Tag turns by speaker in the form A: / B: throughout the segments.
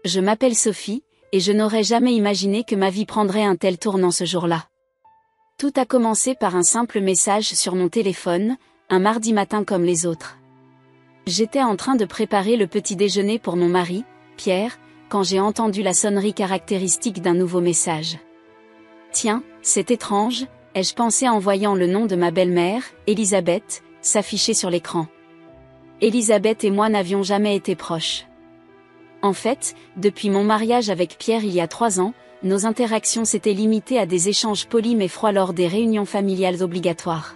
A: Je m'appelle Sophie, et je n'aurais jamais imaginé que ma vie prendrait un tel tournant ce jour-là. Tout a commencé par un simple message sur mon téléphone, un mardi matin comme les autres. J'étais en train de préparer le petit déjeuner pour mon mari, Pierre, quand j'ai entendu la sonnerie caractéristique d'un nouveau message. Tiens, c'est étrange, ai-je pensé en voyant le nom de ma belle-mère, Elisabeth, s'afficher sur l'écran. Elisabeth et moi n'avions jamais été proches. En fait, depuis mon mariage avec Pierre il y a 3 ans, nos interactions s'étaient limitées à des échanges polis mais froids lors des réunions familiales obligatoires.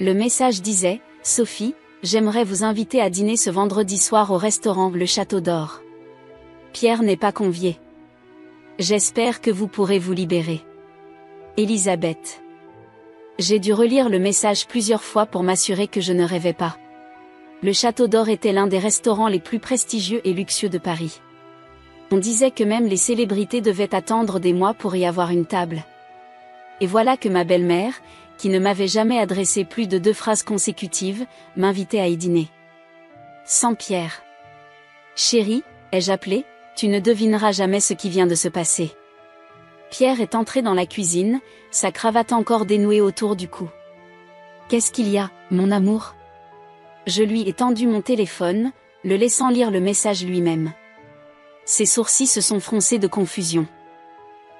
A: Le message disait « Sophie, j'aimerais vous inviter à dîner ce vendredi soir au restaurant Le Château d'Or. Pierre n'est pas convié. J'espère que vous pourrez vous libérer. Elisabeth. » J'ai dû relire le message plusieurs fois pour m'assurer que je ne rêvais pas. Le Château d'Or était l'un des restaurants les plus prestigieux et luxueux de Paris. On disait que même les célébrités devaient attendre des mois pour y avoir une table. Et voilà que ma belle-mère, qui ne m'avait jamais adressé plus de 2 phrases consécutives, m'invitait à y dîner. Sans Pierre. Chérie, ai-je appelé, tu ne devineras jamais ce qui vient de se passer. Pierre est entré dans la cuisine, sa cravate encore dénouée autour du cou. Qu'est-ce qu'il y a, mon amour ? Je lui ai tendu mon téléphone, le laissant lire le message lui-même. Ses sourcils se sont froncés de confusion.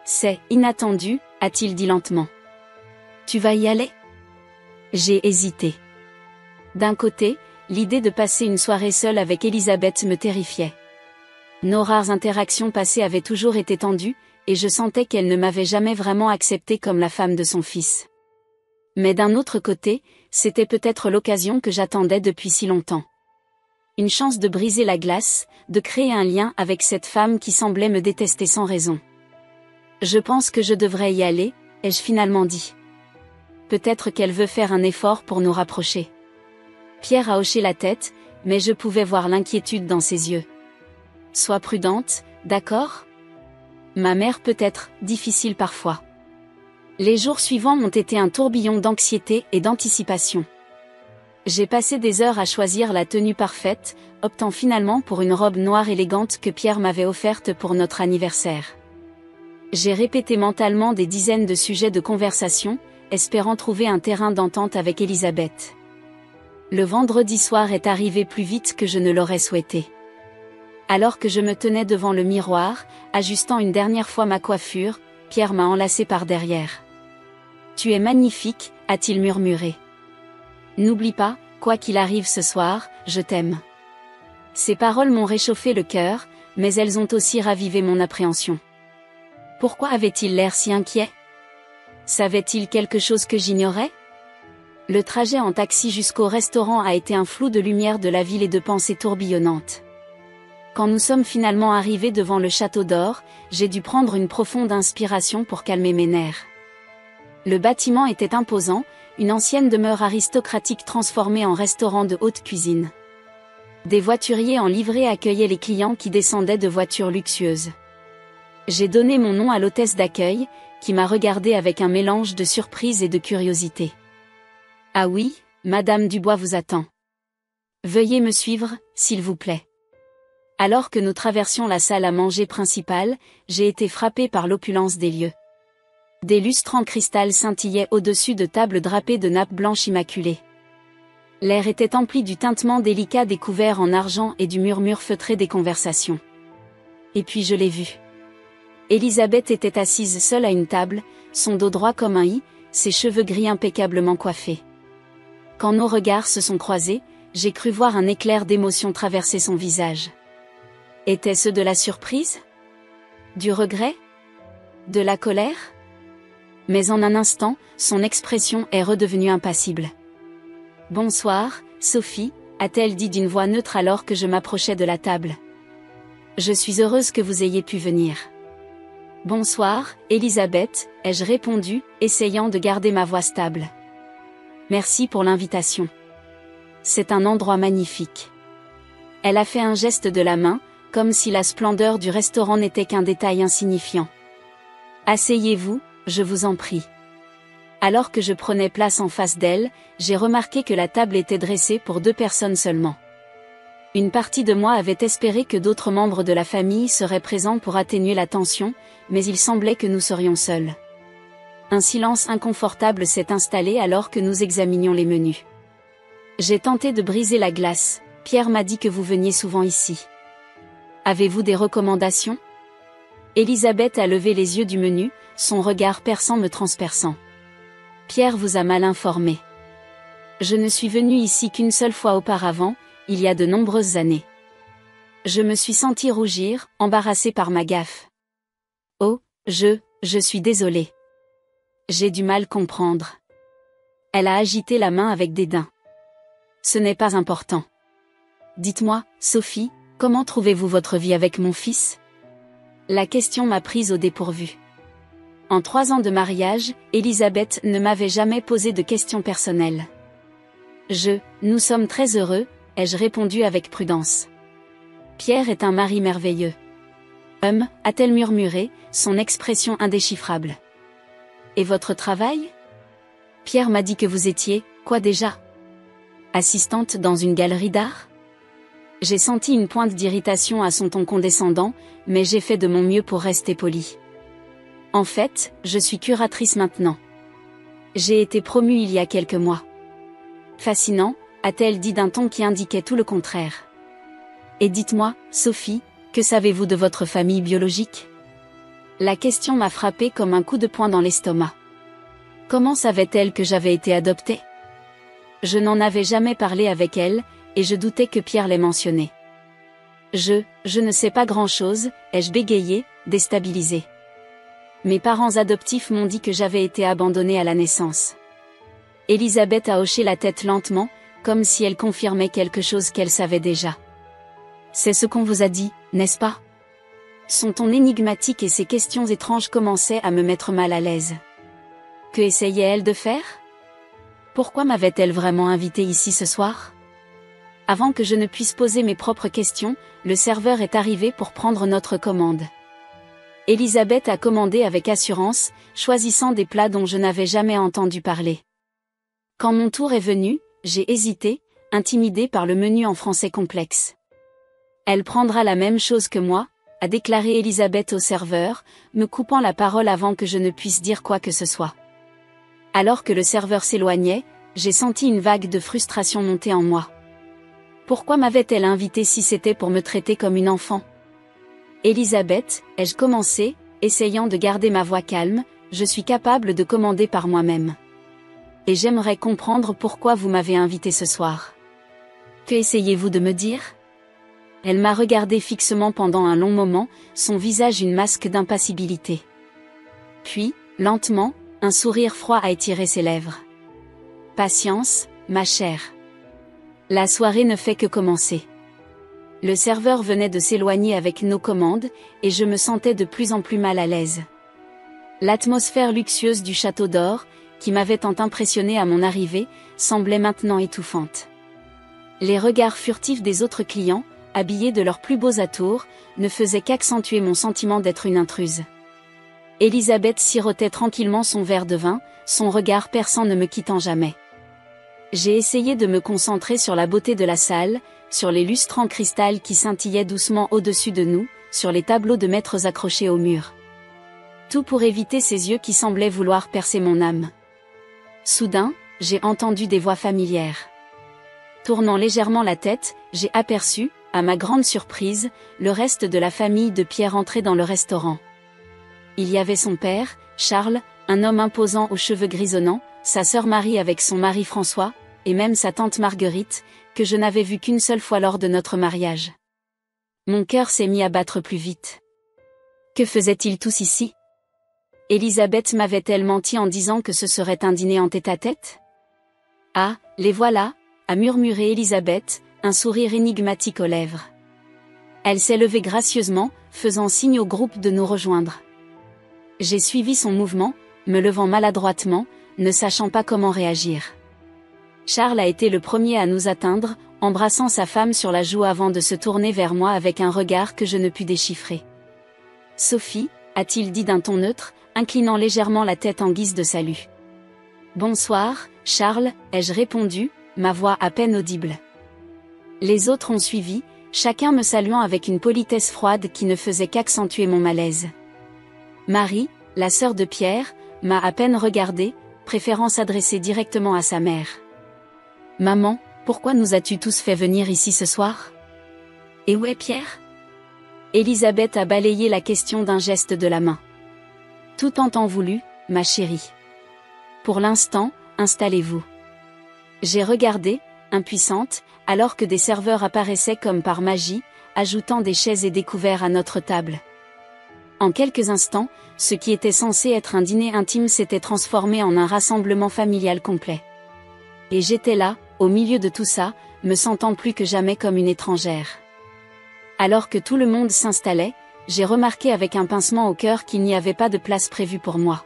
A: C'est inattendu, a-t-il dit lentement. Tu vas y aller ? J'ai hésité. D'un côté, l'idée de passer une soirée seule avec Elisabeth me terrifiait. Nos rares interactions passées avaient toujours été tendues, et je sentais qu'elle ne m'avait jamais vraiment acceptée comme la femme de son fils. Mais d'un autre côté, c'était peut-être l'occasion que j'attendais depuis si longtemps. Une chance de briser la glace, de créer un lien avec cette femme qui semblait me détester sans raison. Je pense que je devrais y aller, ai-je finalement dit. Peut-être qu'elle veut faire un effort pour nous rapprocher. Pierre a hoché la tête, mais je pouvais voir l'inquiétude dans ses yeux. Sois prudente, d'accord ? Ma mère peut être difficile parfois. Les jours suivants ont été un tourbillon d'anxiété et d'anticipation. J'ai passé des heures à choisir la tenue parfaite, optant finalement pour une robe noire élégante que Pierre m'avait offerte pour notre anniversaire. J'ai répété mentalement des dizaines de sujets de conversation, espérant trouver un terrain d'entente avec Elisabeth. Le vendredi soir est arrivé plus vite que je ne l'aurais souhaité. Alors que je me tenais devant le miroir, ajustant une dernière fois ma coiffure, Pierre m'a enlacée par derrière. « Tu es magnifique », a-t-il murmuré. « N'oublie pas, quoi qu'il arrive ce soir, je t'aime. » Ces paroles m'ont réchauffé le cœur, mais elles ont aussi ravivé mon appréhension. Pourquoi avait-il l'air si inquiet ? Savait-il quelque chose que j'ignorais ? Le trajet en taxi jusqu'au restaurant a été un flou de lumière de la ville et de pensées tourbillonnantes. Quand nous sommes finalement arrivés devant le Château d'Or, j'ai dû prendre une profonde inspiration pour calmer mes nerfs. Le bâtiment était imposant, une ancienne demeure aristocratique transformée en restaurant de haute cuisine. Des voituriers en livrée accueillaient les clients qui descendaient de voitures luxueuses. J'ai donné mon nom à l'hôtesse d'accueil, qui m'a regardé avec un mélange de surprise et de curiosité. « Ah oui, Madame Dubois vous attend. Veuillez me suivre, s'il vous plaît. » Alors que nous traversions la salle à manger principale, j'ai été frappé par l'opulence des lieux. Des lustres en cristal scintillaient au-dessus de tables drapées de nappes blanches immaculées. L'air était empli du tintement délicat des couverts en argent et du murmure feutré des conversations. Et puis je l'ai vue. Elisabeth était assise seule à une table, son dos droit comme un i, ses cheveux gris impeccablement coiffés. Quand nos regards se sont croisés, j'ai cru voir un éclair d'émotion traverser son visage. Était-ce de la surprise ? Du regret ? De la colère ? Mais en un instant, son expression est redevenue impassible. « Bonsoir, Sophie », a-t-elle dit d'une voix neutre alors que je m'approchais de la table. « Je suis heureuse que vous ayez pu venir. »« Bonsoir, Elisabeth », ai-je répondu, essayant de garder ma voix stable. « Merci pour l'invitation. C'est un endroit magnifique. » Elle a fait un geste de la main, comme si la splendeur du restaurant n'était qu'un détail insignifiant. « Asseyez-vous, je vous en prie. » Alors que je prenais place en face d'elle, j'ai remarqué que la table était dressée pour 2 personnes seulement. Une partie de moi avait espéré que d'autres membres de la famille seraient présents pour atténuer la tension, mais il semblait que nous serions seuls. Un silence inconfortable s'est installé alors que nous examinions les menus. J'ai tenté de briser la glace. Pierre m'a dit que vous veniez souvent ici. Avez-vous des recommandations ? Elisabeth a levé les yeux du menu, son regard perçant me transperçant. Pierre vous a mal informé. Je ne suis venue ici qu'une seule fois auparavant, il y a de nombreuses années. Je me suis sentie rougir, embarrassée par ma gaffe. Oh, je suis désolée. J'ai du mal comprendre. Elle a agité la main avec dédain. Ce n'est pas important. Dites-moi, Sophie, comment trouvez-vous votre vie avec mon fils ? La question m'a prise au dépourvu. En 3 ans de mariage, Elisabeth ne m'avait jamais posé de questions personnelles. Nous sommes très heureux, ai-je répondu avec prudence. Pierre est un mari merveilleux. A-t-elle murmuré, son expression indéchiffrable. Et votre travail ? Pierre m'a dit que vous étiez, quoi déjà ? Assistante dans une galerie d'art ? J'ai senti une pointe d'irritation à son ton condescendant, mais j'ai fait de mon mieux pour rester polie. En fait, je suis curatrice maintenant. J'ai été promue il y a quelques mois. Fascinant, a-t-elle dit d'un ton qui indiquait tout le contraire. Et dites-moi, Sophie, que savez-vous de votre famille biologique ? La question m'a frappée comme un coup de poing dans l'estomac. Comment savait-elle que j'avais été adoptée ? Je n'en avais jamais parlé avec elle, et je doutais que Pierre l'ait mentionné. Je ne sais pas grand-chose, ai-je bégayé, déstabilisée. Mes parents adoptifs m'ont dit que j'avais été abandonnée à la naissance. Elisabeth a hoché la tête lentement, comme si elle confirmait quelque chose qu'elle savait déjà. C'est ce qu'on vous a dit, n'est-ce pas ? Son ton énigmatique et ses questions étranges commençaient à me mettre mal à l'aise. Que essayait-elle de faire ? Pourquoi m'avait-elle vraiment invitée ici ce soir ? Avant que je ne puisse poser mes propres questions, le serveur est arrivé pour prendre notre commande. Elisabeth a commandé avec assurance, choisissant des plats dont je n'avais jamais entendu parler. Quand mon tour est venu, j'ai hésité, intimidée par le menu en français complexe. Elle prendra la même chose que moi, a déclaré Elisabeth au serveur, me coupant la parole avant que je ne puisse dire quoi que ce soit. Alors que le serveur s'éloignait, j'ai senti une vague de frustration monter en moi. Pourquoi m'avait-elle invitée si c'était pour me traiter comme une enfant ? Elisabeth, ai-je commencé, essayant de garder ma voix calme, je suis capable de commander par moi-même. Et j'aimerais comprendre pourquoi vous m'avez invitée ce soir. Que essayez-vous de me dire ? Elle m'a regardé fixement pendant un long moment, son visage une masque d'impassibilité. Puis, lentement, un sourire froid a étiré ses lèvres. Patience, ma chère. La soirée ne fait que commencer. Le serveur venait de s'éloigner avec nos commandes, et je me sentais de plus en plus mal à l'aise. L'atmosphère luxueuse du château d'or, qui m'avait tant impressionné à mon arrivée, semblait maintenant étouffante. Les regards furtifs des autres clients, habillés de leurs plus beaux atours, ne faisaient qu'accentuer mon sentiment d'être une intruse. Elisabeth sirotait tranquillement son verre de vin, son regard perçant ne me quittant jamais. J'ai essayé de me concentrer sur la beauté de la salle, sur les lustres en cristal qui scintillaient doucement au-dessus de nous, sur les tableaux de maîtres accrochés au mur. Tout pour éviter ces yeux qui semblaient vouloir percer mon âme. Soudain, j'ai entendu des voix familières. Tournant légèrement la tête, j'ai aperçu, à ma grande surprise, le reste de la famille de Pierre entrer dans le restaurant. Il y avait son père, Charles, un homme imposant aux cheveux grisonnants, sa sœur Marie avec son mari François, et même sa tante Marguerite, que je n'avais vue qu'une seule fois lors de notre mariage. Mon cœur s'est mis à battre plus vite. Que faisaient-ils tous ici ? Elisabeth m'avait-elle menti en disant que ce serait un dîner en tête-à-tête ? Ah, les voilà, a murmuré Elisabeth, un sourire énigmatique aux lèvres. Elle s'est levée gracieusement, faisant signe au groupe de nous rejoindre. J'ai suivi son mouvement, me levant maladroitement, ne sachant pas comment réagir. Charles a été le premier à nous atteindre, embrassant sa femme sur la joue avant de se tourner vers moi avec un regard que je ne pus déchiffrer. « Sophie » a-t-il dit d'un ton neutre, inclinant légèrement la tête en guise de salut. « Bonsoir, Charles » ai-je répondu, ma voix à peine audible. Les autres ont suivi, chacun me saluant avec une politesse froide qui ne faisait qu'accentuer mon malaise. Marie, la sœur de Pierre, m'a à peine regardée, préférant s'adresser directement à sa mère. « Maman, pourquoi nous as-tu tous fait venir ici ce soir ? Et où est Pierre ?» Elisabeth a balayé la question d'un geste de la main. « Tout en temps voulu, ma chérie. Pour l'instant, installez-vous. » J'ai regardé, impuissante, alors que des serveurs apparaissaient comme par magie, ajoutant des chaises et des couverts à notre table. En quelques instants, ce qui était censé être un dîner intime s'était transformé en un rassemblement familial complet. Et j'étais là, au milieu de tout ça, me sentant plus que jamais comme une étrangère. Alors que tout le monde s'installait, j'ai remarqué avec un pincement au cœur qu'il n'y avait pas de place prévue pour moi.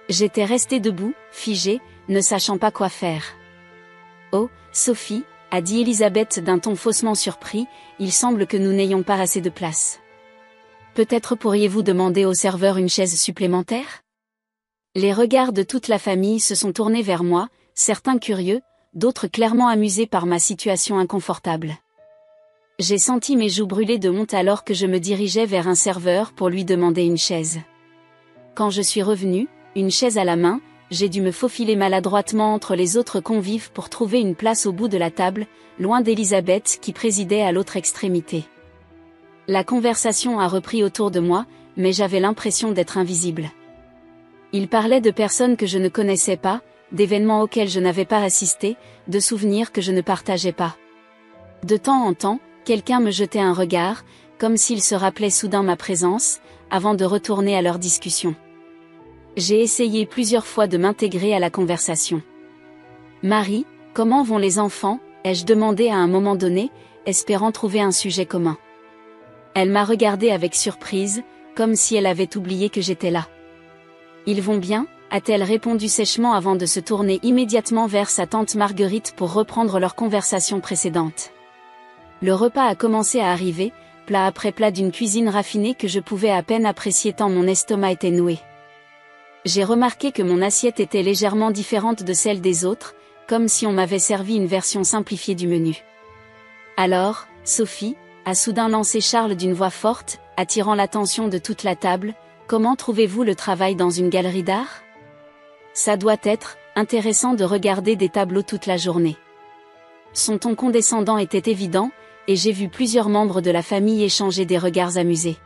A: J'étais restée debout, figée, ne sachant pas quoi faire. « Oh, Sophie », a dit Elisabeth d'un ton faussement surpris, « il semble que nous n'ayons pas assez de place. Peut-être pourriez-vous demander au serveur une chaise supplémentaire ?» Les regards de toute la famille se sont tournés vers moi, certains curieux, d'autres clairement amusés par ma situation inconfortable. J'ai senti mes joues brûler de honte alors que je me dirigeais vers un serveur pour lui demander une chaise. Quand je suis revenue, une chaise à la main, j'ai dû me faufiler maladroitement entre les autres convives pour trouver une place au bout de la table, loin d'Elisabeth qui présidait à l'autre extrémité. La conversation a repris autour de moi, mais j'avais l'impression d'être invisible. Ils parlaient de personnes que je ne connaissais pas, d'événements auxquels je n'avais pas assisté, de souvenirs que je ne partageais pas. De temps en temps, quelqu'un me jetait un regard, comme s'il se rappelait soudain ma présence, avant de retourner à leur discussion. J'ai essayé plusieurs fois de m'intégrer à la conversation. « Marie, comment vont les enfants ?» ai-je demandé à un moment donné, espérant trouver un sujet commun. Elle m'a regardé avec surprise, comme si elle avait oublié que j'étais là. « Ils vont bien ?» a-t-elle répondu sèchement avant de se tourner immédiatement vers sa tante Marguerite pour reprendre leur conversation précédente. Le repas a commencé à arriver, plat après plat d'une cuisine raffinée que je pouvais à peine apprécier tant mon estomac était noué. J'ai remarqué que mon assiette était légèrement différente de celle des autres, comme si on m'avait servi une version simplifiée du menu. « Alors, Sophie ?» a soudain lancé Charles d'une voix forte, attirant l'attention de toute la table, « comment trouvez-vous le travail dans une galerie d'art ? Ça doit être intéressant de regarder des tableaux toute la journée. » Son ton condescendant était évident, et j'ai vu plusieurs membres de la famille échanger des regards amusés.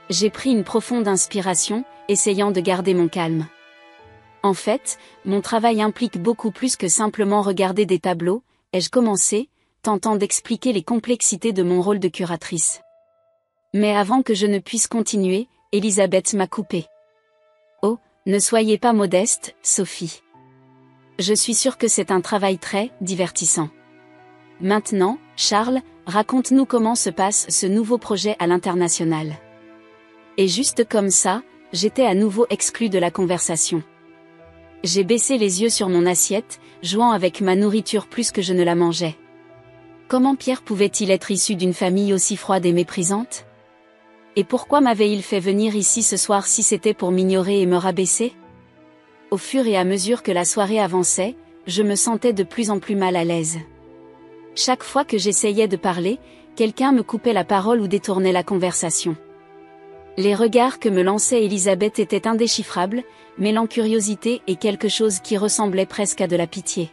A: J'ai pris une profonde inspiration, essayant de garder mon calme. En fait, mon travail implique beaucoup plus que simplement regarder des tableaux, ai-je commencé, tentant d'expliquer les complexités de mon rôle de curatrice. Mais avant que je ne puisse continuer, Elisabeth m'a coupé. « Oh, ne soyez pas modeste, Sophie. Je suis sûre que c'est un travail très divertissant. Maintenant, Charles, raconte-nous comment se passe ce nouveau projet à l'international. » Et juste comme ça, j'étais à nouveau exclue de la conversation. J'ai baissé les yeux sur mon assiette, jouant avec ma nourriture plus que je ne la mangeais. Comment Pierre pouvait-il être issu d'une famille aussi froide et méprisante ? Et pourquoi m'avait-il fait venir ici ce soir si c'était pour m'ignorer et me rabaisser ? Au fur et à mesure que la soirée avançait, je me sentais de plus en plus mal à l'aise. Chaque fois que j'essayais de parler, quelqu'un me coupait la parole ou détournait la conversation. Les regards que me lançait Elisabeth étaient indéchiffrables, mêlant curiosité et quelque chose qui ressemblait presque à de la pitié.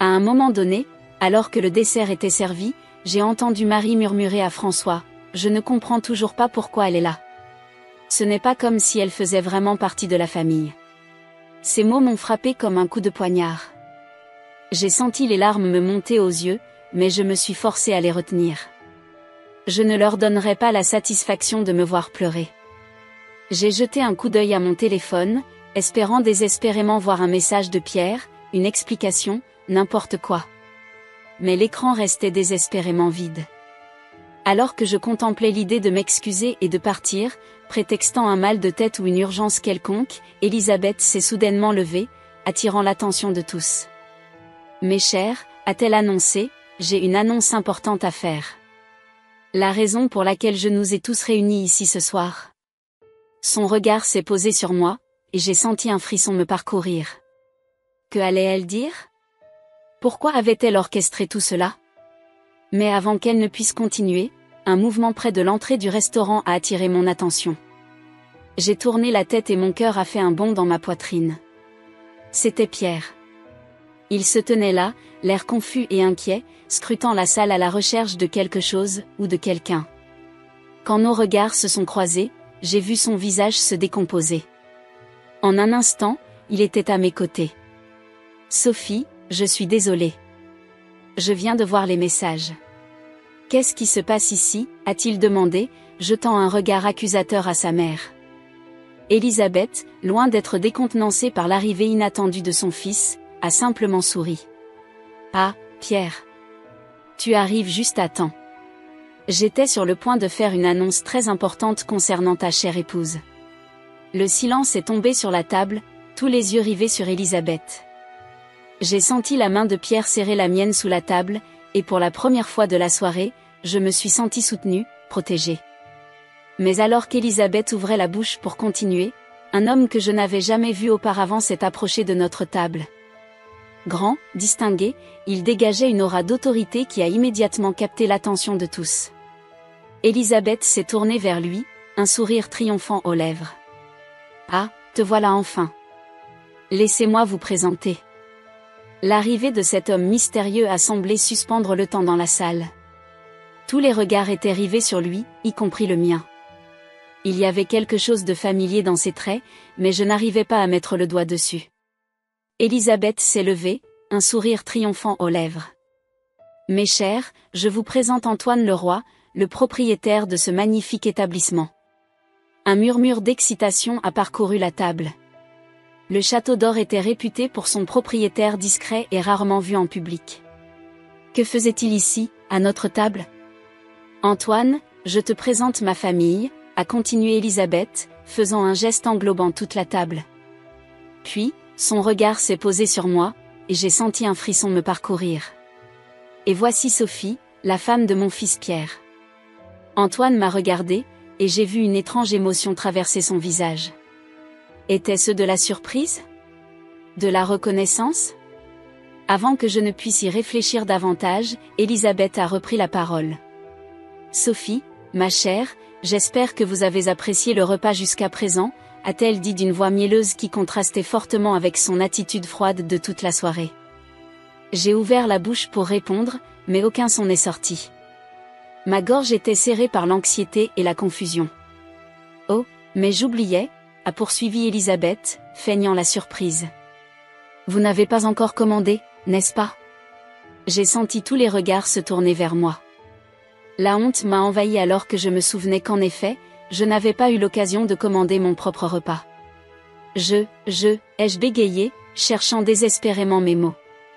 A: À un moment donné, alors que le dessert était servi, j'ai entendu Marie murmurer à François, « Je ne comprends toujours pas pourquoi elle est là. Ce n'est pas comme si elle faisait vraiment partie de la famille. » Ces mots m'ont frappé comme un coup de poignard. J'ai senti les larmes me monter aux yeux, mais je me suis forcée à les retenir. Je ne leur donnerai pas la satisfaction de me voir pleurer. J'ai jeté un coup d'œil à mon téléphone, espérant désespérément voir un message de Pierre, une explication, n'importe quoi. Mais l'écran restait désespérément vide. Alors que je contemplais l'idée de m'excuser et de partir, prétextant un mal de tête ou une urgence quelconque, Elisabeth s'est soudainement levée, attirant l'attention de tous. « Mes chers », a-t-elle annoncé, « j'ai une annonce importante à faire. La raison pour laquelle je nous ai tous réunis ici ce soir. » Son regard s'est posé sur moi, et j'ai senti un frisson me parcourir. Que allait-elle dire ? Pourquoi avait-elle orchestré tout cela ? Mais avant qu'elle ne puisse continuer, un mouvement près de l'entrée du restaurant a attiré mon attention. J'ai tourné la tête et mon cœur a fait un bond dans ma poitrine. C'était Pierre. Il se tenait là, l'air confus et inquiet, scrutant la salle à la recherche de quelque chose, ou de quelqu'un. Quand nos regards se sont croisés, j'ai vu son visage se décomposer. En un instant, il était à mes côtés. « Sophie, je suis désolée. Je viens de voir les messages. »« Qu'est-ce qui se passe ici ?» a-t-il demandé, jetant un regard accusateur à sa mère. Elisabeth, loin d'être décontenancée par l'arrivée inattendue de son fils, a simplement souri. « Ah, Pierre. Tu arrives juste à temps. J'étais sur le point de faire une annonce très importante concernant ta chère épouse. » Le silence est tombé sur la table, tous les yeux rivés sur Elisabeth. J'ai senti la main de Pierre serrer la mienne sous la table, et pour la première fois de la soirée, je me suis sentie soutenue, protégée. Mais alors qu'Elisabeth ouvrait la bouche pour continuer, un homme que je n'avais jamais vu auparavant s'est approché de notre table. Grand, distingué, il dégageait une aura d'autorité qui a immédiatement capté l'attention de tous. Elisabeth s'est tournée vers lui, un sourire triomphant aux lèvres. « Ah, te voilà enfin. Laissez-moi vous présenter. » L'arrivée de cet homme mystérieux a semblé suspendre le temps dans la salle. Tous les regards étaient rivés sur lui, y compris le mien. Il y avait quelque chose de familier dans ses traits, mais je n'arrivais pas à mettre le doigt dessus. Elisabeth s'est levée, un sourire triomphant aux lèvres. « Mes chers, je vous présente Antoine Leroy, le propriétaire de ce magnifique établissement. » Un murmure d'excitation a parcouru la table. Le Château d'Or était réputé pour son propriétaire discret et rarement vu en public. Que faisait-il ici, à notre table ? « Antoine, je te présente ma famille, » a continué Elisabeth, faisant un geste englobant toute la table. Puis, son regard s'est posé sur moi, et j'ai senti un frisson me parcourir. Et voici Sophie, la femme de mon fils Pierre. Antoine m'a regardé, et j'ai vu une étrange émotion traverser son visage. Était-ce de la surprise ? De la reconnaissance ? Avant que je ne puisse y réfléchir davantage, Elisabeth a repris la parole. « Sophie, ma chère, j'espère que vous avez apprécié le repas jusqu'à présent, » a-t-elle dit d'une voix mielleuse qui contrastait fortement avec son attitude froide de toute la soirée. J'ai ouvert la bouche pour répondre, mais aucun son n'est sorti. Ma gorge était serrée par l'anxiété et la confusion. « Oh, mais j'oubliais », a poursuivi Elisabeth, feignant la surprise. « Vous n'avez pas encore commandé, n'est-ce pas ?» J'ai senti tous les regards se tourner vers moi. La honte m'a envahi alors que je me souvenais qu'en effet, je n'avais pas eu l'occasion de commander mon propre repas. Ai-je bégayé, cherchant désespérément mes mots.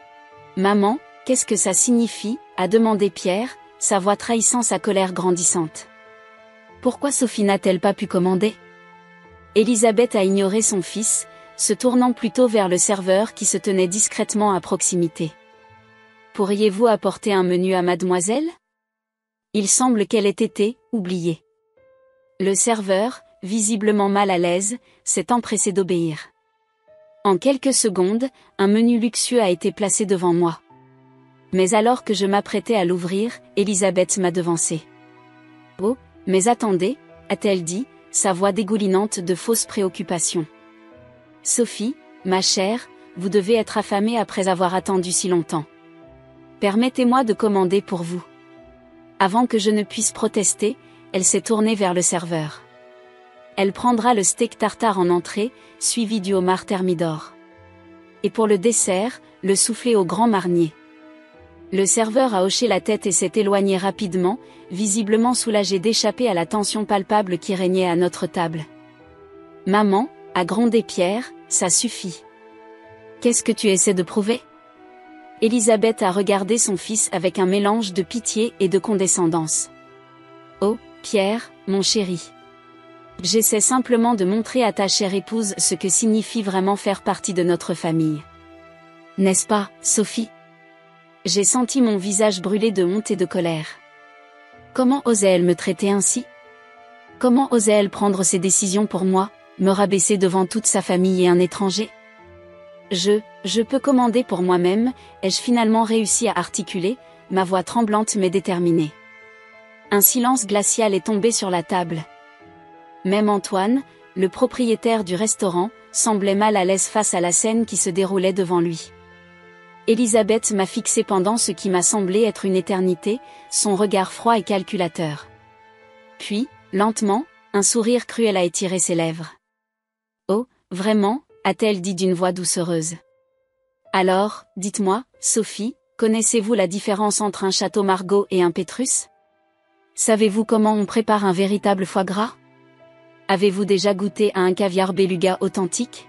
A: « Maman, qu'est-ce que ça signifie ?» a demandé Pierre, sa voix trahissant sa colère grandissante. « Pourquoi Sophie n'a-t-elle pas pu commander ?» Elisabeth a ignoré son fils, se tournant plutôt vers le serveur qui se tenait discrètement à proximité. « Pourriez-vous apporter un menu à mademoiselle ? » Il semble qu'elle ait été oubliée. Le serveur, visiblement mal à l'aise, s'est empressé d'obéir. En quelques secondes, un menu luxueux a été placé devant moi. Mais alors que je m'apprêtais à l'ouvrir, Elisabeth m'a devancé. « Oh, mais attendez », a-t-elle dit, sa voix dégoulinante de fausses préoccupations. « Sophie, ma chère, vous devez être affamée après avoir attendu si longtemps. Permettez-moi de commander pour vous. » Avant que je ne puisse protester, elle s'est tournée vers le serveur. Elle prendra le steak tartare en entrée, suivi du homard thermidor. Et pour le dessert, le soufflé au grand marnier. Le serveur a hoché la tête et s'est éloigné rapidement, visiblement soulagé d'échapper à la tension palpable qui régnait à notre table. « Maman, » a grondé Pierre, « ça suffit. Qu'est-ce que tu essaies de prouver ?» Elisabeth a regardé son fils avec un mélange de pitié et de condescendance. « Oh, Pierre, mon chéri. J'essaie simplement de montrer à ta chère épouse ce que signifie vraiment faire partie de notre famille. N'est-ce pas, Sophie ?» J'ai senti mon visage brûler de honte et de colère. Comment osait-elle me traiter ainsi ? Comment osait-elle prendre ses décisions pour moi, me rabaisser devant toute sa famille et un étranger ? Je peux commander pour moi-même, ai-je finalement réussi à articuler, ma voix tremblante mais déterminée. Un silence glacial est tombé sur la table. Même Antoine, le propriétaire du restaurant, semblait mal à l'aise face à la scène qui se déroulait devant lui. Elisabeth m'a fixé pendant ce qui m'a semblé être une éternité, son regard froid et calculateur. Puis, lentement, un sourire cruel a étiré ses lèvres. « Oh, vraiment ?» a-t-elle dit d'une voix doucereuse. « Alors, dites-moi, Sophie, connaissez-vous la différence entre un château Margaux et un Pétrus? Savez-vous comment on prépare un véritable foie gras? Avez-vous déjà goûté à un caviar beluga authentique? »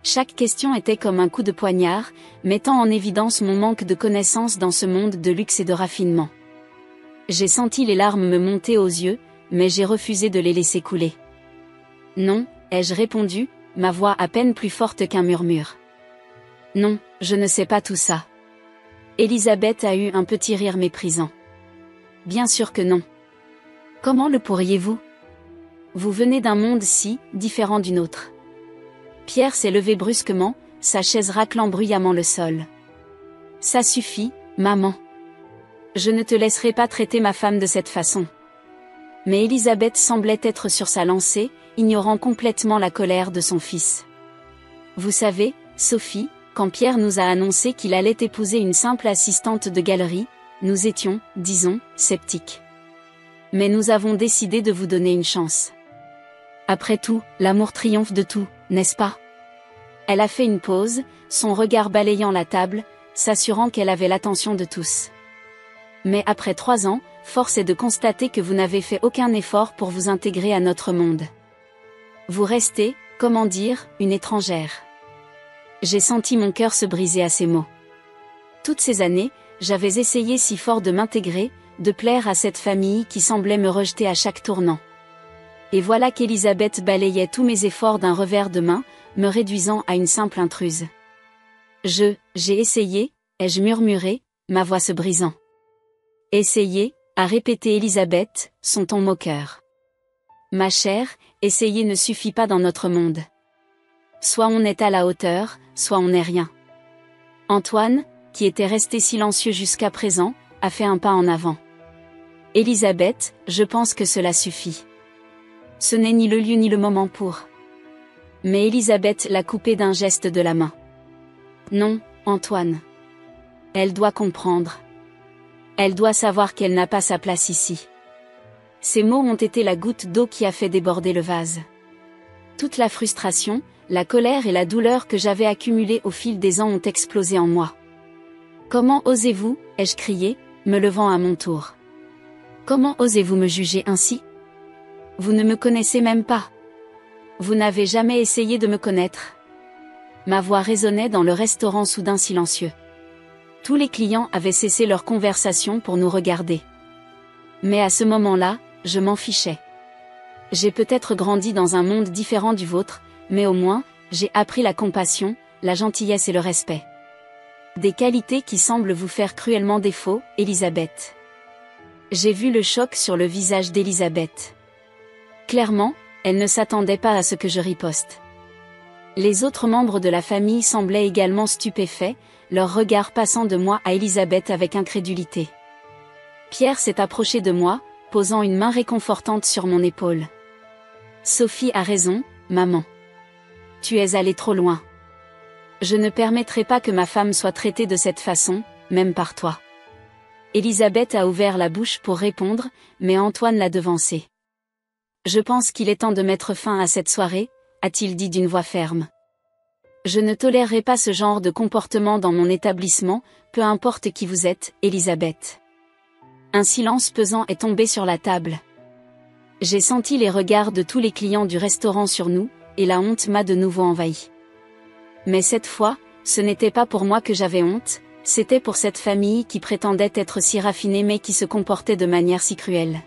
A: Chaque question était comme un coup de poignard, mettant en évidence mon manque de connaissances dans ce monde de luxe et de raffinement. J'ai senti les larmes me monter aux yeux, mais j'ai refusé de les laisser couler. « Non », ai-je répondu, ma voix à peine plus forte qu'un murmure. « Non, je ne sais pas tout ça. » Elisabeth a eu un petit rire méprisant. « Bien sûr que non. Comment le pourriez-vous? Vous venez d'un monde si différent du nôtre. » Pierre s'est levé brusquement, sa chaise raclant bruyamment le sol. « Ça suffit, maman. Je ne te laisserai pas traiter ma femme de cette façon. » Mais Elisabeth semblait être sur sa lancée, ignorant complètement la colère de son fils. « Vous savez, Sophie, quand Pierre nous a annoncé qu'il allait épouser une simple assistante de galerie, nous étions, disons, sceptiques. Mais nous avons décidé de vous donner une chance. Après tout, l'amour triomphe de tout, n'est-ce pas? » Elle a fait une pause, son regard balayant la table, s'assurant qu'elle avait l'attention de tous. « Mais après 3 ans, force est de constater que vous n'avez fait aucun effort pour vous intégrer à notre monde. Vous restez, comment dire, une étrangère. » J'ai senti mon cœur se briser à ces mots. Toutes ces années, j'avais essayé si fort de m'intégrer, de plaire à cette famille qui semblait me rejeter à chaque tournant. Et voilà qu'Elisabeth balayait tous mes efforts d'un revers de main, me réduisant à une simple intruse. J'ai essayé, ai-je murmuré, ma voix se brisant. Essayer, a répété Elisabeth, son ton moqueur. Ma chère, essayer ne suffit pas dans notre monde. Soit on est à la hauteur, soit on n'est rien. Antoine, qui était resté silencieux jusqu'à présent, a fait un pas en avant. Elisabeth, je pense que cela suffit. Ce n'est ni le lieu ni le moment pour. Mais Elisabeth l'a coupé d'un geste de la main. Non, Antoine. Elle doit comprendre. Elle doit savoir qu'elle n'a pas sa place ici. Ces mots ont été la goutte d'eau qui a fait déborder le vase. Toute la frustration, la colère et la douleur que j'avais accumulées au fil des ans ont explosé en moi. « Comment osez-vous » ai-je crié, me levant à mon tour. « Comment osez-vous me juger ainsi? Vous ne me connaissez même pas. Vous n'avez jamais essayé de me connaître. » Ma voix résonnait dans le restaurant soudain silencieux. Tous les clients avaient cessé leur conversation pour nous regarder. Mais à ce moment-là, je m'en fichais. J'ai peut-être grandi dans un monde différent du vôtre, mais au moins, j'ai appris la compassion, la gentillesse et le respect. Des qualités qui semblent vous faire cruellement défaut, Elisabeth. J'ai vu le choc sur le visage d'Elisabeth. Clairement, elle ne s'attendait pas à ce que je riposte. Les autres membres de la famille semblaient également stupéfaits, leur regard passant de moi à Elisabeth avec incrédulité. Pierre s'est approché de moi, posant une main réconfortante sur mon épaule. « Sophie a raison, maman. Tu es allée trop loin. Je ne permettrai pas que ma femme soit traitée de cette façon, même par toi. » Elisabeth a ouvert la bouche pour répondre, mais Antoine l'a devancée. « Je pense qu'il est temps de mettre fin à cette soirée, » a-t-il dit d'une voix ferme. « Je ne tolérerai pas ce genre de comportement dans mon établissement, peu importe qui vous êtes, Elisabeth. » Un silence pesant est tombé sur la table. J'ai senti les regards de tous les clients du restaurant sur nous, et la honte m'a de nouveau envahi. Mais cette fois, ce n'était pas pour moi que j'avais honte, c'était pour cette famille qui prétendait être si raffinée mais qui se comportait de manière si cruelle.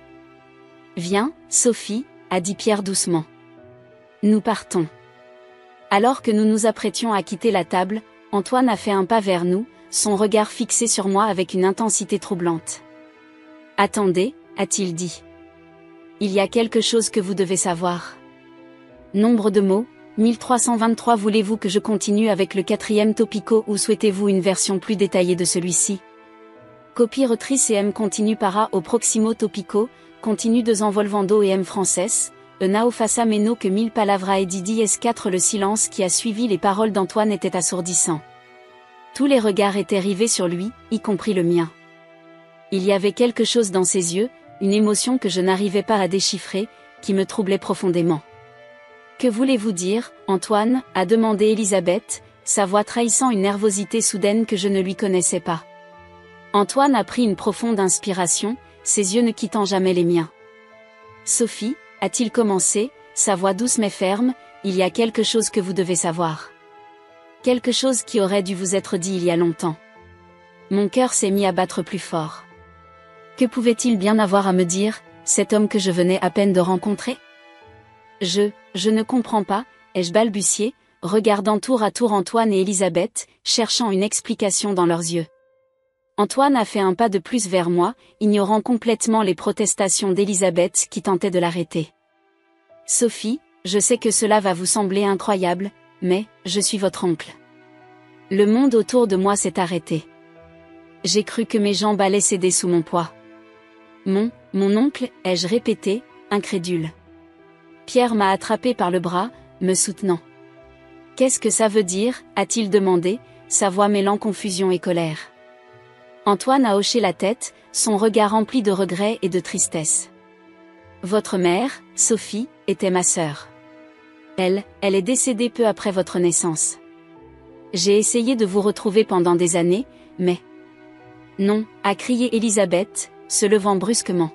A: « Viens, Sophie, » a dit Pierre doucement. « Nous partons. » Alors que nous nous apprêtions à quitter la table, Antoine a fait un pas vers nous, son regard fixé sur moi avec une intensité troublante. « Attendez, » a-t-il dit. « Il y a quelque chose que vous devez savoir. » Nombre de mots, 1323. Voulez-vous que je continue avec le 4e topico ou souhaitez-vous une version plus détaillée de celui-ci? Copie retrice et M continue para au proximo topico, continue desenvolvendo et M français, nao faça meno que 1000 palavras et didi S4. Le silence qui a suivi les paroles d'Antoine était assourdissant. Tous les regards étaient rivés sur lui, y compris le mien. Il y avait quelque chose dans ses yeux, une émotion que je n'arrivais pas à déchiffrer, qui me troublait profondément. « Que voulez-vous dire, Antoine ?» a demandé Elisabeth, sa voix trahissant une nervosité soudaine que je ne lui connaissais pas. Antoine a pris une profonde inspiration, ses yeux ne quittant jamais les miens. « Sophie, a-t-il commencé, sa voix douce mais ferme, il y a quelque chose que vous devez savoir. Quelque chose qui aurait dû vous être dit il y a longtemps. » Mon cœur s'est mis à battre plus fort. Que pouvait-il bien avoir à me dire, cet homme que je venais à peine de rencontrer ? Je ne comprends pas, ai-je balbutié, regardant tour à tour Antoine et Elisabeth, cherchant une explication dans leurs yeux. Antoine a fait un pas de plus vers moi, ignorant complètement les protestations d'Elisabeth qui tentait de l'arrêter. « Sophie, je sais que cela va vous sembler incroyable, mais, je suis votre oncle. » Le monde autour de moi s'est arrêté. J'ai cru que mes jambes allaient céder sous mon poids. « Mon oncle » ai-je répété, incrédule. Pierre m'a attrapé par le bras, me soutenant. « Qu'est-ce que ça veut dire ?» a-t-il demandé, sa voix mêlant confusion et colère. Antoine a hoché la tête, son regard rempli de regret et de tristesse. « Votre mère, Sophie, était ma sœur. Elle est décédée peu après votre naissance. J'ai essayé de vous retrouver pendant des années, mais... » « Non » a crié Elisabeth, se levant brusquement.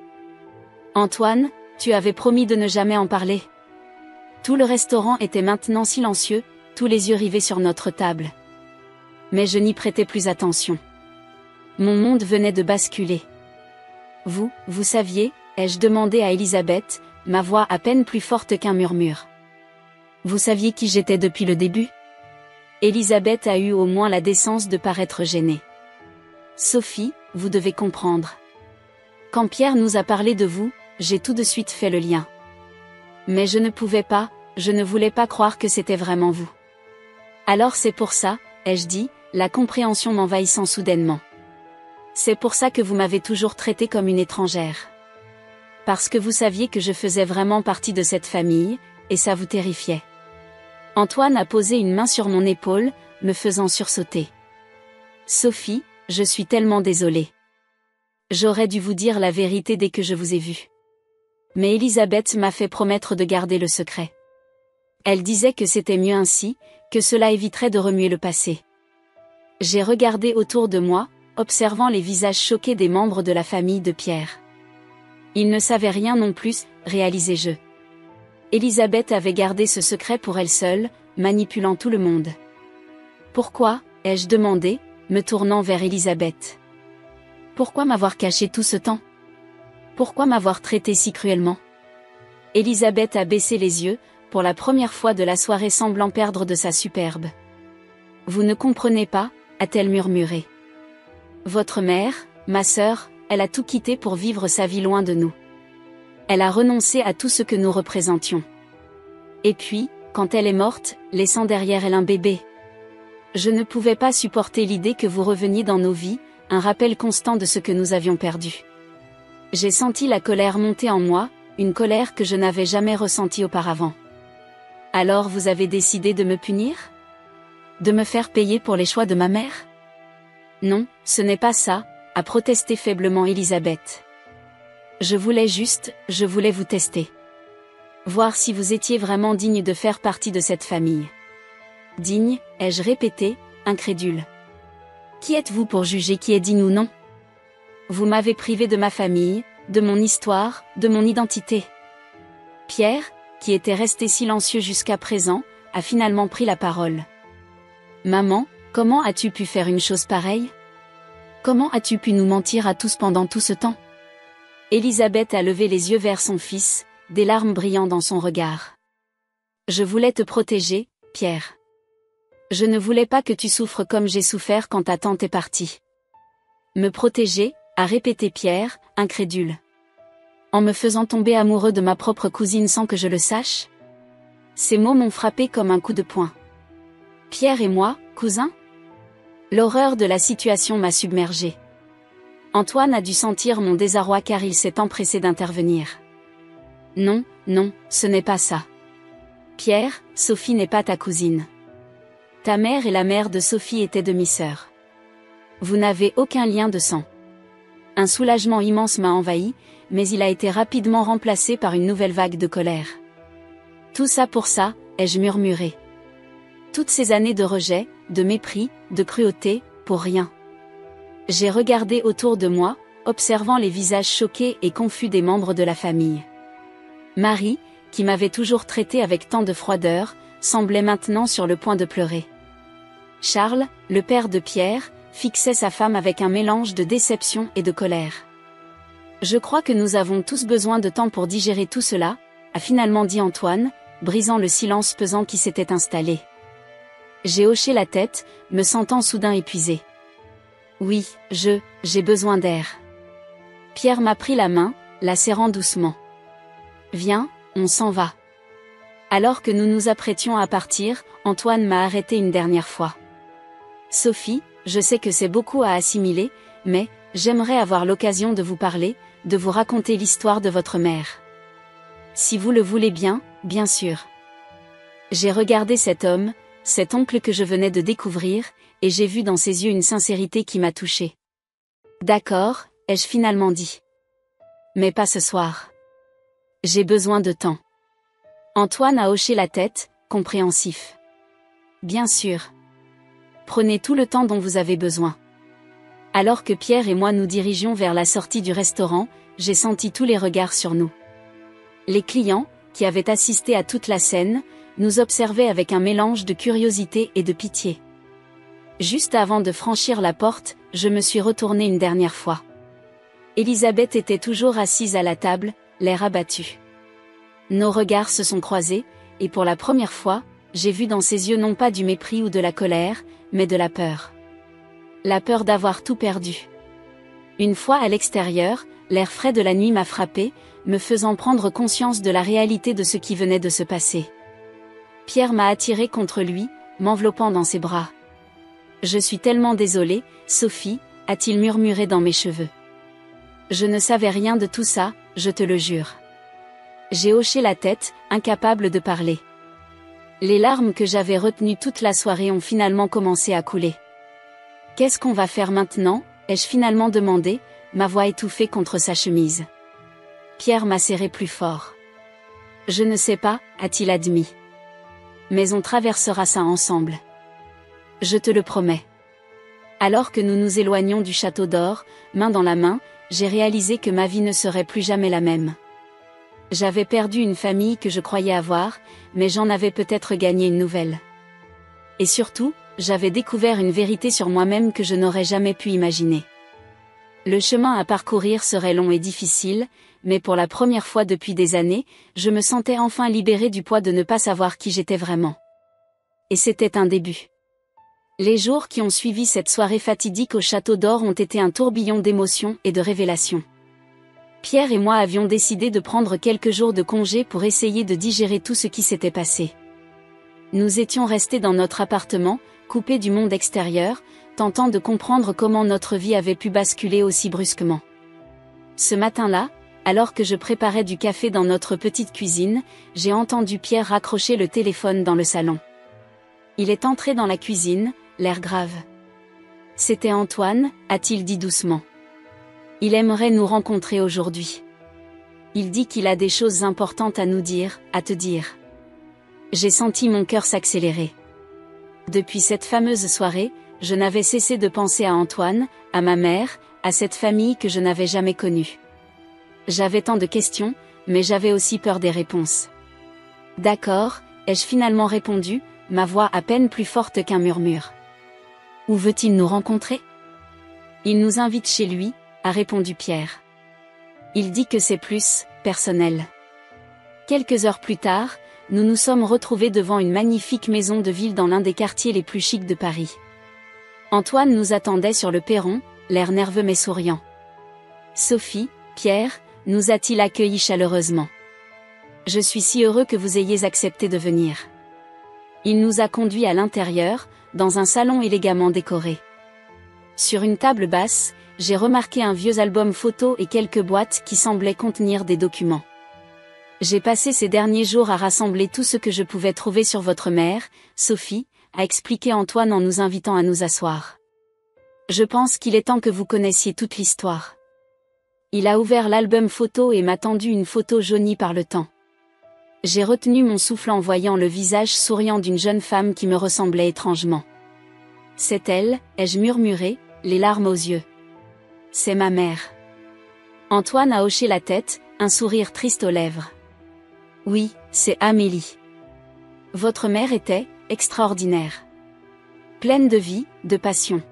A: « Antoine, tu avais promis de ne jamais en parler. » Tout le restaurant était maintenant silencieux, tous les yeux rivés sur notre table. Mais je n'y prêtais plus attention. Mon monde venait de basculer. « Vous saviez ?» ai-je demandé à Elisabeth, ma voix à peine plus forte qu'un murmure. « Vous saviez qui j'étais depuis le début ?» Elisabeth a eu au moins la décence de paraître gênée. « Sophie, vous devez comprendre. Quand Pierre nous a parlé de vous, j'ai tout de suite fait le lien. Mais je ne pouvais pas, je ne voulais pas croire que c'était vraiment vous. Alors c'est pour ça, ai-je dit, la compréhension m'envahissant soudainement. C'est pour ça que vous m'avez toujours traitée comme une étrangère. Parce que vous saviez que je faisais vraiment partie de cette famille, et ça vous terrifiait. » Antoine a posé une main sur mon épaule, me faisant sursauter. « Sophie, je suis tellement désolée. J'aurais dû vous dire la vérité dès que je vous ai vu. Mais Elisabeth m'a fait promettre de garder le secret. Elle disait que c'était mieux ainsi, que cela éviterait de remuer le passé. » J'ai regardé autour de moi, observant les visages choqués des membres de la famille de Pierre. Ils ne savaient rien non plus, réalisais-je. Elisabeth avait gardé ce secret pour elle seule, manipulant tout le monde. « Pourquoi ?» ai-je demandé, me tournant vers Elisabeth. « Pourquoi m'avoir caché tout ce temps ? Pourquoi m'avoir traité si cruellement ?» Elisabeth a baissé les yeux, pour la première fois de la soirée semblant perdre de sa superbe. « Vous ne comprenez pas ?» a-t-elle murmuré. « Votre mère, ma sœur, elle a tout quitté pour vivre sa vie loin de nous. Elle a renoncé à tout ce que nous représentions. Et puis, quand elle est morte, laissant derrière elle un bébé. Je ne pouvais pas supporter l'idée que vous reveniez dans nos vies, un rappel constant de ce que nous avions perdu. J'ai senti la colère monter en moi, une colère que je n'avais jamais ressentie auparavant. Alors vous avez décidé de me punir ? De me faire payer pour les choix de ma mère ? Non, ce n'est pas ça, a protesté faiblement Elisabeth. Je voulais vous tester. Voir si vous étiez vraiment digne de faire partie de cette famille. Digne, ai-je répété, incrédule. Qui êtes-vous pour juger qui est digne ou non ? Vous m'avez privé de ma famille, de mon histoire, de mon identité. Pierre, qui était resté silencieux jusqu'à présent, a finalement pris la parole. Maman, comment as-tu pu faire une chose pareille ? Comment as-tu pu nous mentir à tous pendant tout ce temps ? Elisabeth a levé les yeux vers son fils, des larmes brillant dans son regard. Je voulais te protéger, Pierre. Je ne voulais pas que tu souffres comme j'ai souffert quand ta tante est partie. Me protéger, a répété Pierre, incrédule. En me faisant tomber amoureux de ma propre cousine sans que je le sache ? Ces mots m'ont frappé comme un coup de poing. Pierre et moi, cousins ? L'horreur de la situation m'a submergée. Antoine a dû sentir mon désarroi car il s'est empressé d'intervenir. Non, non, ce n'est pas ça. Pierre, Sophie n'est pas ta cousine. Ta mère et la mère de Sophie étaient demi-sœurs. Vous n'avez aucun lien de sang. Un soulagement immense m'a envahi, mais il a été rapidement remplacé par une nouvelle vague de colère. Tout ça pour ça, ai-je murmuré. Toutes ces années de rejet, de mépris, de cruauté, pour rien. J'ai regardé autour de moi, observant les visages choqués et confus des membres de la famille. Marie, qui m'avait toujours traité avec tant de froideur, semblait maintenant sur le point de pleurer. Charles, le père de Pierre, fixait sa femme avec un mélange de déception et de colère. Je crois que nous avons tous besoin de temps pour digérer tout cela, a finalement dit Antoine, brisant le silence pesant qui s'était installé. J'ai hoché la tête, me sentant soudain épuisé. Oui, j'ai besoin d'air. Pierre m'a pris la main, la serrant doucement. Viens, on s'en va. Alors que nous nous apprêtions à partir, Antoine m'a arrêté une dernière fois. Sophie, je sais que c'est beaucoup à assimiler, mais j'aimerais avoir l'occasion de vous parler, de vous raconter l'histoire de votre mère. Si vous le voulez bien, bien sûr. J'ai regardé cet homme, cet oncle que je venais de découvrir, et j'ai vu dans ses yeux une sincérité qui m'a touchée. D'accord, ai-je finalement dit. Mais pas ce soir. J'ai besoin de temps. Antoine a hoché la tête, compréhensif. Bien sûr. Prenez tout le temps dont vous avez besoin. Alors que Pierre et moi nous dirigions vers la sortie du restaurant, j'ai senti tous les regards sur nous. Les clients, qui avaient assisté à toute la scène, nous observaient avec un mélange de curiosité et de pitié. Juste avant de franchir la porte, je me suis retournée une dernière fois. Elisabeth était toujours assise à la table, l'air abattu. Nos regards se sont croisés, et pour la première fois, j'ai vu dans ses yeux non pas du mépris ou de la colère, mais de la peur. La peur d'avoir tout perdu. Une fois à l'extérieur, l'air frais de la nuit m'a frappé, me faisant prendre conscience de la réalité de ce qui venait de se passer. Pierre m'a attiré contre lui, m'enveloppant dans ses bras. Je suis tellement désolée, Sophie, a-t-il murmuré dans mes cheveux. Je ne savais rien de tout ça, je te le jure. J'ai hoché la tête, incapable de parler. Les larmes que j'avais retenues toute la soirée ont finalement commencé à couler. Qu'est-ce qu'on va faire maintenant, ai-je finalement demandé, ma voix étouffée contre sa chemise. Pierre m'a serré plus fort. Je ne sais pas, a-t-il admis. Mais on traversera ça ensemble. Je te le promets. Alors que nous nous éloignions du château d'or, main dans la main, j'ai réalisé que ma vie ne serait plus jamais la même. J'avais perdu une famille que je croyais avoir, mais j'en avais peut-être gagné une nouvelle. Et surtout, j'avais découvert une vérité sur moi-même que je n'aurais jamais pu imaginer. Le chemin à parcourir serait long et difficile, mais pour la première fois depuis des années, je me sentais enfin libérée du poids de ne pas savoir qui j'étais vraiment. Et c'était un début. Les jours qui ont suivi cette soirée fatidique au Château d'Or ont été un tourbillon d'émotions et de révélations. Pierre et moi avions décidé de prendre quelques jours de congé pour essayer de digérer tout ce qui s'était passé. Nous étions restés dans notre appartement, coupés du monde extérieur, tentant de comprendre comment notre vie avait pu basculer aussi brusquement. Ce matin-là, alors que je préparais du café dans notre petite cuisine, j'ai entendu Pierre raccrocher le téléphone dans le salon. Il est entré dans la cuisine, l'air grave. « C'était Antoine », a-t-il dit doucement. « Il aimerait nous rencontrer aujourd'hui. Il dit qu'il a des choses importantes à nous dire, à te dire. » J'ai senti mon cœur s'accélérer. Depuis cette fameuse soirée, je n'avais cessé de penser à Antoine, à ma mère, à cette famille que je n'avais jamais connue. J'avais tant de questions, mais j'avais aussi peur des réponses. « D'accord », ai-je finalement répondu, ma voix à peine plus forte qu'un murmure. « Où veut-il nous rencontrer ? » « Il nous invite chez lui », a répondu Pierre. « Il dit que c'est plus personnel. » Quelques heures plus tard, nous nous sommes retrouvés devant une magnifique maison de ville dans l'un des quartiers les plus chics de Paris. Antoine nous attendait sur le perron, l'air nerveux mais souriant. « Sophie, Pierre », nous a-t-il accueillis chaleureusement. « Je suis si heureux que vous ayez accepté de venir. » Il nous a conduits à l'intérieur, dans un salon élégamment décoré. Sur une table basse, j'ai remarqué un vieux album photo et quelques boîtes qui semblaient contenir des documents. J'ai passé ces derniers jours à rassembler tout ce que je pouvais trouver sur votre mère, Sophie, a expliqué Antoine en nous invitant à nous asseoir. Je pense qu'il est temps que vous connaissiez toute l'histoire. Il a ouvert l'album photo et m'a tendu une photo jaunie par le temps. J'ai retenu mon souffle en voyant le visage souriant d'une jeune femme qui me ressemblait étrangement. C'est elle, ai-je murmuré, les larmes aux yeux. C'est ma mère. Antoine a hoché la tête, un sourire triste aux lèvres. Oui, c'est Amélie. Votre mère était extraordinaire. Pleine de vie, de passion.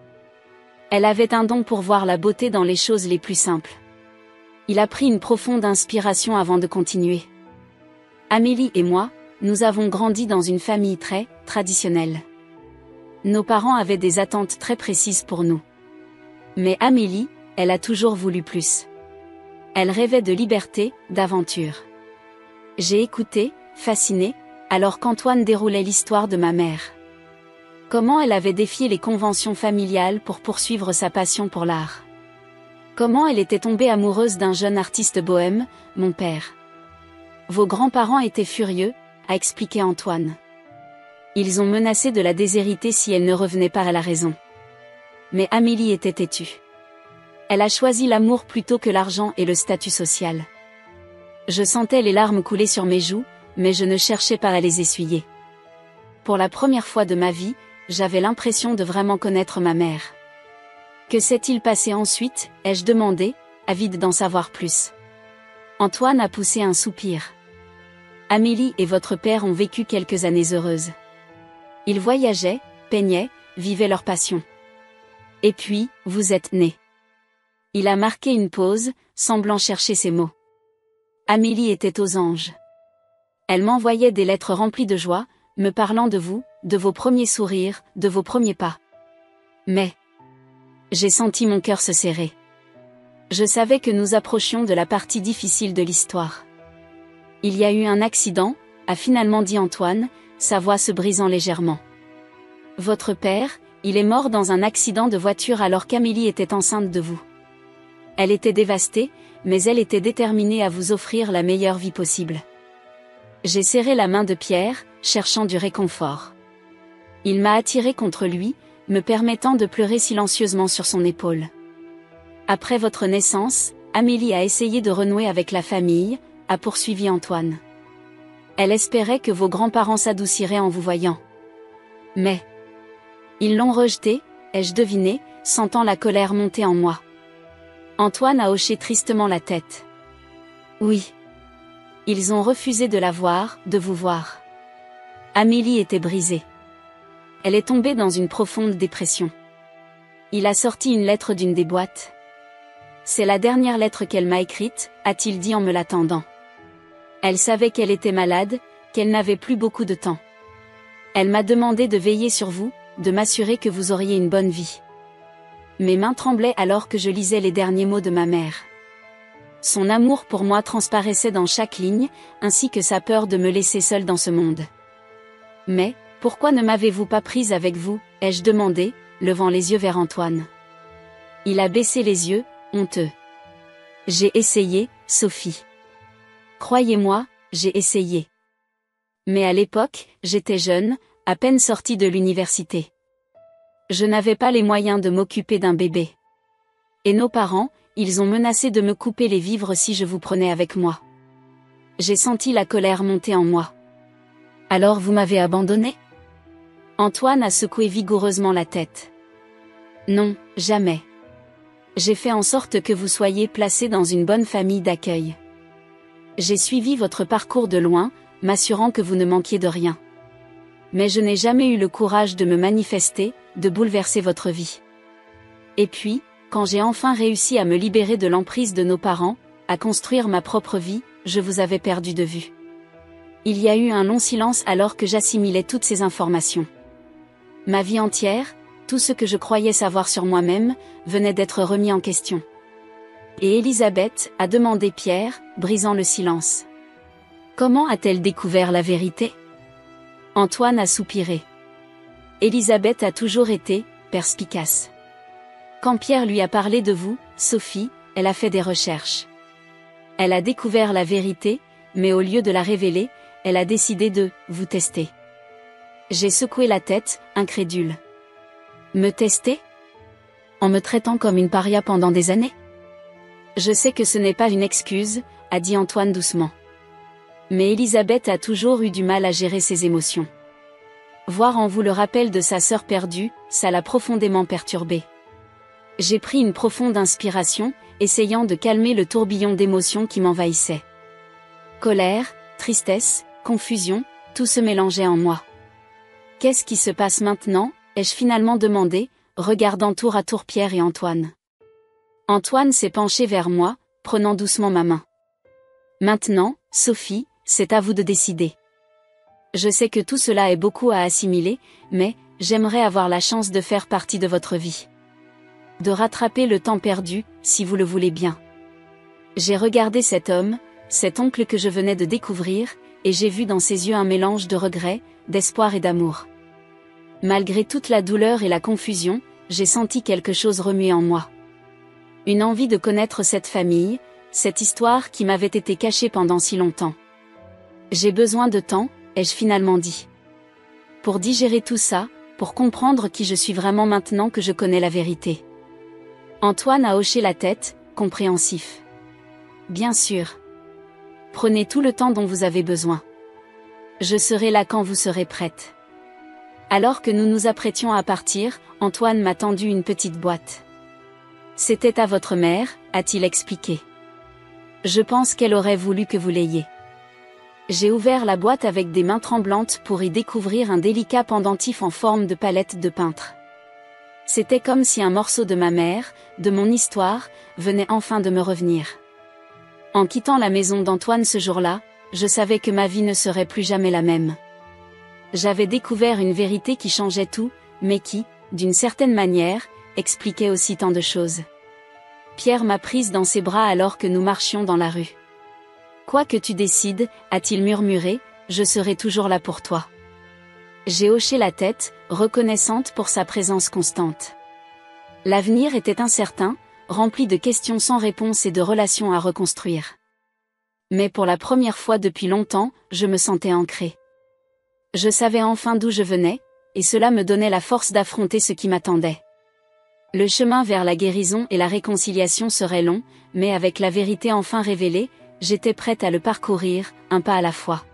A: Elle avait un don pour voir la beauté dans les choses les plus simples. Il a pris une profonde inspiration avant de continuer. Amélie et moi, nous avons grandi dans une famille très traditionnelle. Nos parents avaient des attentes très précises pour nous. Mais Amélie, elle a toujours voulu plus. Elle rêvait de liberté, d'aventure. J'ai écouté, fasciné, alors qu'Antoine déroulait l'histoire de ma mère. Comment elle avait défié les conventions familiales pour poursuivre sa passion pour l'art. Comment elle était tombée amoureuse d'un jeune artiste bohème, mon père. Vos grands-parents étaient furieux, a expliqué Antoine. Ils ont menacé de la déshériter si elle ne revenait pas à la raison. Mais Amélie était têtue. Elle a choisi l'amour plutôt que l'argent et le statut social. Je sentais les larmes couler sur mes joues, mais je ne cherchais pas à les essuyer. Pour la première fois de ma vie, j'avais l'impression de vraiment connaître ma mère. Que s'est-il passé ensuite, ai-je demandé, avide d'en savoir plus. Antoine a poussé un soupir. Amélie et votre père ont vécu quelques années heureuses. Ils voyageaient, peignaient, vivaient leur passion. Et puis, vous êtes nés. Il a marqué une pause, semblant chercher ses mots. Amélie était aux anges. Elle m'envoyait des lettres remplies de joie, me parlant de vous, de vos premiers sourires, de vos premiers pas. Mais j'ai senti mon cœur se serrer. Je savais que nous approchions de la partie difficile de l'histoire. Il y a eu un accident, a finalement dit Antoine, sa voix se brisant légèrement. Votre père, il est mort dans un accident de voiture alors qu'Amélie était enceinte de vous. Elle était dévastée, mais elle était déterminée à vous offrir la meilleure vie possible. J'ai serré la main de Pierre, cherchant du réconfort. Il m'a attiré contre lui, me permettant de pleurer silencieusement sur son épaule. Après votre naissance, Amélie a essayé de renouer avec la famille, a poursuivi Antoine. Elle espérait que vos grands-parents s'adouciraient en vous voyant. Mais ils l'ont rejetée, ai-je deviné, sentant la colère monter en moi. Antoine a hoché tristement la tête. Oui. Ils ont refusé de la voir, de vous voir. Amélie était brisée. Elle est tombée dans une profonde dépression. Il a sorti une lettre d'une des boîtes. C'est la dernière lettre qu'elle m'a écrite, a-t-il dit en me la tendant. Elle savait qu'elle était malade, qu'elle n'avait plus beaucoup de temps. Elle m'a demandé de veiller sur vous, de m'assurer que vous auriez une bonne vie. Mes mains tremblaient alors que je lisais les derniers mots de ma mère. Son amour pour moi transparaissait dans chaque ligne, ainsi que sa peur de me laisser seule dans ce monde. Mais, pourquoi ne m'avez-vous pas prise avec vous, ai-je demandé, levant les yeux vers Antoine. Il a baissé les yeux, honteux. J'ai essayé, Sophie. Croyez-moi, j'ai essayé. Mais à l'époque, j'étais jeune, à peine sortie de l'université. Je n'avais pas les moyens de m'occuper d'un bébé. Et nos parents, ils ont menacé de me couper les vivres si je vous prenais avec moi. J'ai senti la colère monter en moi. Alors vous m'avez abandonné ? Antoine a secoué vigoureusement la tête. Non, jamais. J'ai fait en sorte que vous soyez placé dans une bonne famille d'accueil. J'ai suivi votre parcours de loin, m'assurant que vous ne manquiez de rien. Mais je n'ai jamais eu le courage de me manifester, de bouleverser votre vie. Et puis, quand j'ai enfin réussi à me libérer de l'emprise de nos parents, à construire ma propre vie, je vous avais perdu de vue. Il y a eu un long silence alors que j'assimilais toutes ces informations. Ma vie entière, tout ce que je croyais savoir sur moi-même, venait d'être remis en question. Et Elisabeth, a demandé Pierre, brisant le silence. Comment a-t-elle découvert la vérité ? Antoine a soupiré. Elisabeth a toujours été perspicace. Quand Pierre lui a parlé de vous, Sophie, elle a fait des recherches. Elle a découvert la vérité, mais au lieu de la révéler, elle a décidé de vous tester. J'ai secoué la tête, incrédule. Me tester? En me traitant comme une paria pendant des années? Je sais que ce n'est pas une excuse, a dit Antoine doucement. Mais Elisabeth a toujours eu du mal à gérer ses émotions. Voir en vous le rappel de sa sœur perdue, ça l'a profondément perturbée. J'ai pris une profonde inspiration, essayant de calmer le tourbillon d'émotions qui m'envahissait. Colère, tristesse, confusion, tout se mélangeait en moi. Qu'est-ce qui se passe maintenant? Ai-je finalement demandé, regardant tour à tour Pierre et Antoine. Antoine s'est penché vers moi, prenant doucement ma main. Maintenant, Sophie, c'est à vous de décider. Je sais que tout cela est beaucoup à assimiler, mais j'aimerais avoir la chance de faire partie de votre vie. De rattraper le temps perdu, si vous le voulez bien. J'ai regardé cet homme, cet oncle que je venais de découvrir, et j'ai vu dans ses yeux un mélange de regret, d'espoir et d'amour. Malgré toute la douleur et la confusion, j'ai senti quelque chose remuer en moi. Une envie de connaître cette famille, cette histoire qui m'avait été cachée pendant si longtemps. J'ai besoin de temps, ai-je finalement dit. Pour digérer tout ça, pour comprendre qui je suis vraiment maintenant que je connais la vérité. Antoine a hoché la tête, compréhensif. Bien sûr. Prenez tout le temps dont vous avez besoin. Je serai là quand vous serez prête. Alors que nous nous apprêtions à partir, Antoine m'a tendu une petite boîte. C'était à votre mère, a-t-il expliqué. Je pense qu'elle aurait voulu que vous l'ayez. J'ai ouvert la boîte avec des mains tremblantes pour y découvrir un délicat pendentif en forme de palette de peintre. C'était comme si un morceau de ma mère, de mon histoire, venait enfin de me revenir. En quittant la maison d'Antoine ce jour-là, je savais que ma vie ne serait plus jamais la même. J'avais découvert une vérité qui changeait tout, mais qui, d'une certaine manière, expliquait aussi tant de choses. Pierre m'a prise dans ses bras alors que nous marchions dans la rue. Quoi que tu décides, a-t-il murmuré, je serai toujours là pour toi. J'ai hoché la tête, reconnaissante pour sa présence constante. L'avenir était incertain, rempli de questions sans réponse et de relations à reconstruire. Mais pour la première fois depuis longtemps, je me sentais ancrée. Je savais enfin d'où je venais, et cela me donnait la force d'affronter ce qui m'attendait. Le chemin vers la guérison et la réconciliation serait long, mais avec la vérité enfin révélée, j'étais prête à le parcourir, un pas à la fois.